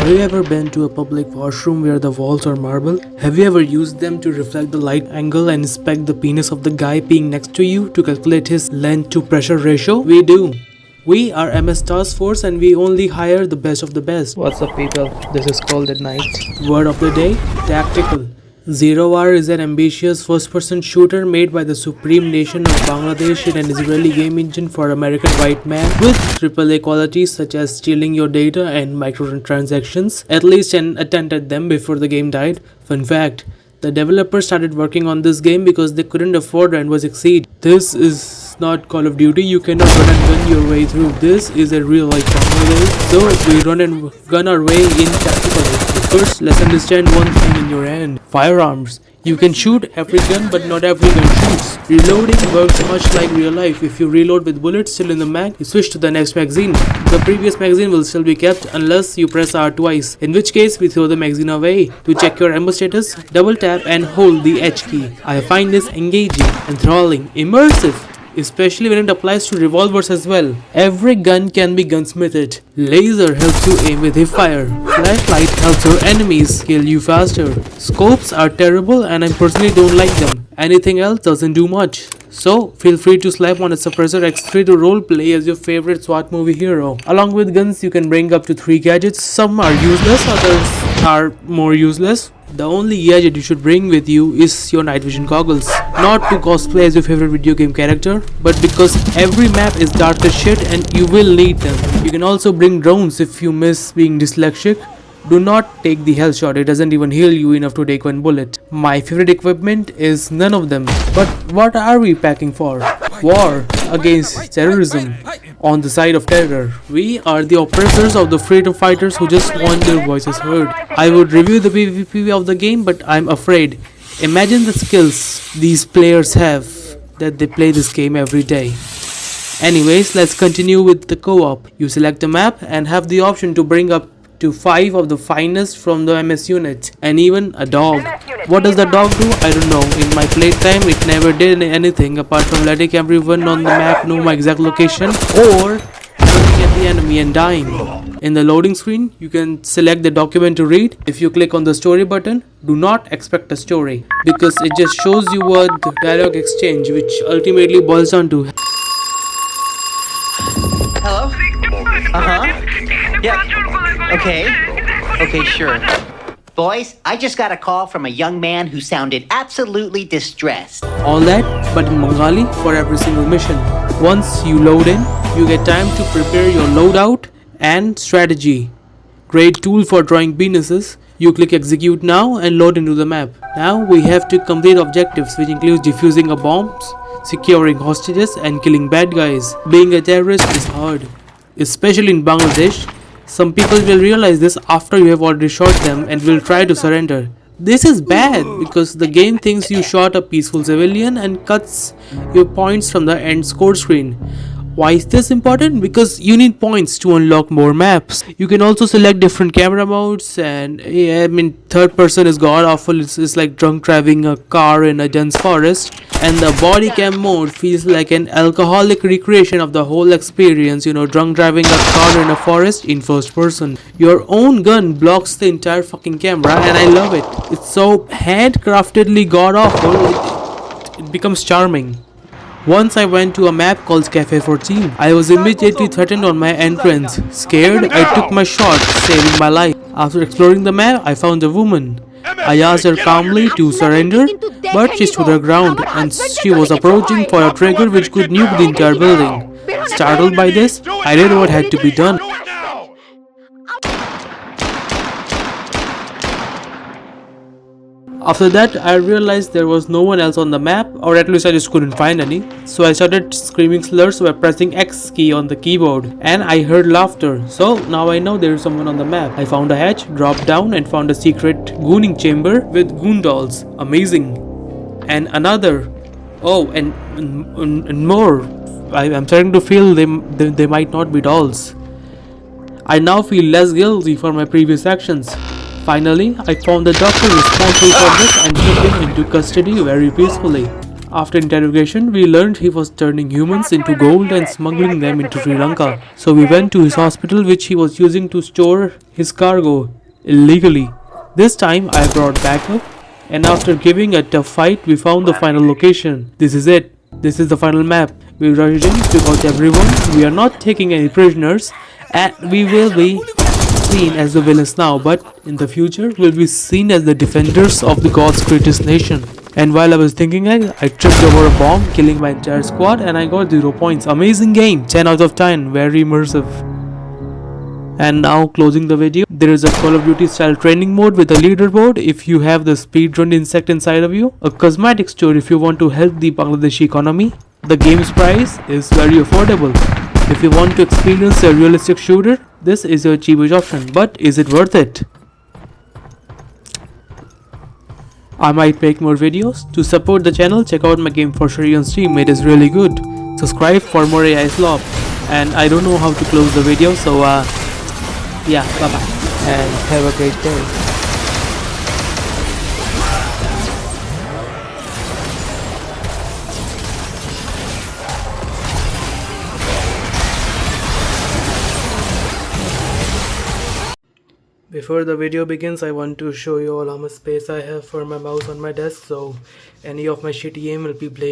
Have you ever been to a public washroom where the walls are marble? Have you ever used them to reflect the light angle and inspect the penis of the guy peeing next to you to calculate his length to pressure ratio? We do. We are MS Task Force and we only hire the best of the best. What's up people? This is called at night. Word of the day, tactical. Zero Hour is an ambitious first-person shooter made by the supreme nation of Bangladesh in an Israeli game engine for American white man with AAA qualities such as stealing your data and microtransactions. At least an attempt at them before the game died. Fun fact, the developers started working on this game because they couldn't afford Rainbow Six Siege. This is not Call of Duty, you cannot run and gun your way through. This is a real life Bangladesh, so we run and gun our way in tactically. First, let's understand one thing in your hand. Firearms. You can shoot every gun, but not every gun shoots. Reloading works much like real life. If you reload with bullets still in the mag, you switch to the next magazine. The previous magazine will still be kept unless you press R twice, in which case we throw the magazine away. To check your ammo status, double tap and hold the H key. I find this engaging, enthralling, immersive, especially when it applies to revolvers as well. Every gun can be gunsmithed. Laser helps you aim with hip fire. Flashlight helps your enemies kill you faster. Scopes are terrible and I personally don't like them. Anything else doesn't do much. So feel free to slap on a suppressor X3 to roleplay as your favorite SWAT movie hero. Along with guns you can bring up to 3 gadgets. Some are useless, others are more useless. The only gadget you should bring with you is your night vision goggles. Not to cosplay as your favorite video game character, but because every map is dark as shit and you will need them. You can also bring drones if you miss being dyslexic. Do not take the health shot, it doesn't even heal you enough to take one bullet. My favorite equipment is none of them. But what are we packing for? War against terrorism. On the side of terror. We are the oppressors of the freedom fighters who just want their voices heard. I would review the PvP of the game, but I'm afraid. Imagine the skills these players have that they play this game every day. Anyways, let's continue with the co-op. You select a map and have the option to bring up to 5 of the finest from the MS unit, and even a dog. What does the dog do? I don't know. In my playtime it never did anything apart from letting everyone on the map know my exact location or looking at the enemy and dying. In the loading screen you can select the document to read. If you click on the story button, do not expect a story because it just shows you a dialogue exchange which ultimately boils down to hello? Yeah. Okay, sure. Boys, I just got a call from a young man who sounded absolutely distressed. all that, but in Bengali for every single mission. Once you load in, you get time to prepare your loadout and strategy. Great tool for drawing penises. You click execute now and load into the map. Now we have to complete objectives which includes defusing a bombs, securing hostages and killing bad guys. Being a terrorist is hard, especially in Bangladesh. Some people will realize this after you have already shot them and will try to surrender. This is bad because the game thinks you shot a peaceful civilian and cuts your points from the end score screen. Why is this important? Because you need points to unlock more maps. You can also select different camera modes and third person is god awful. It's like drunk driving a car in a dense forest. And the body cam mode feels like an alcoholic recreation of the whole experience. Drunk driving a car in a forest in first person. Your own gun blocks the entire fucking camera and I love it. It's so handcraftedly god awful, it becomes charming. Once I went to a map called Cafe 14. I was immediately threatened on my entrance. Scared, I took my shot, saving my life. After exploring the map, I found a woman. I asked her calmly to surrender, but she stood her ground and she was approaching for a trigger which could nuke the entire building. Startled by this, I did what had to be done. After that, I realized there was no one else on the map, or at least I just couldn't find any. So I started screaming slurs by pressing X key on the keyboard, and I heard laughter. So now I know there is someone on the map. I found a hatch, dropped down, and found a secret gooning chamber with goon dolls. Amazing. And another. Oh, and more. I'm starting to feel they might not be dolls. I now feel less guilty for my previous actions. Finally, I found the doctor responsible for this and took him into custody very peacefully. After interrogation, we learned he was turning humans into gold and smuggling them into Sri Lanka. So we went to his hospital which he was using to store his cargo. illegally. This time I brought backup, and after giving a tough fight, we found the final location. This is it. This is the final map. We rushed in, took out everyone. We are not taking any prisoners, and we will be seen as the villains now, but in the future we'll be seen as the defenders of the God's greatest nation. And while I was thinking I tripped over a bomb, killing my entire squad, and I got 0 points. Amazing game, 10 out of 10, very immersive. And now closing the video, there is a Call of Duty style training mode with a leaderboard if you have the speedrun insect inside of you, a cosmetic store if you want to help the Bangladeshi economy. The game's price is very affordable. If you want to experience a realistic shooter, this is your cheapest option, but is it worth it? I might make more videos. To support the channel, check out my game for free on Steam, it is really good. Subscribe for more AI slop. And I don't know how to close the video, so yeah, bye bye and have a great day. Before the video begins, I want to show you all how much space I have for my mouse on my desk, so any of my shitty aim will be blamed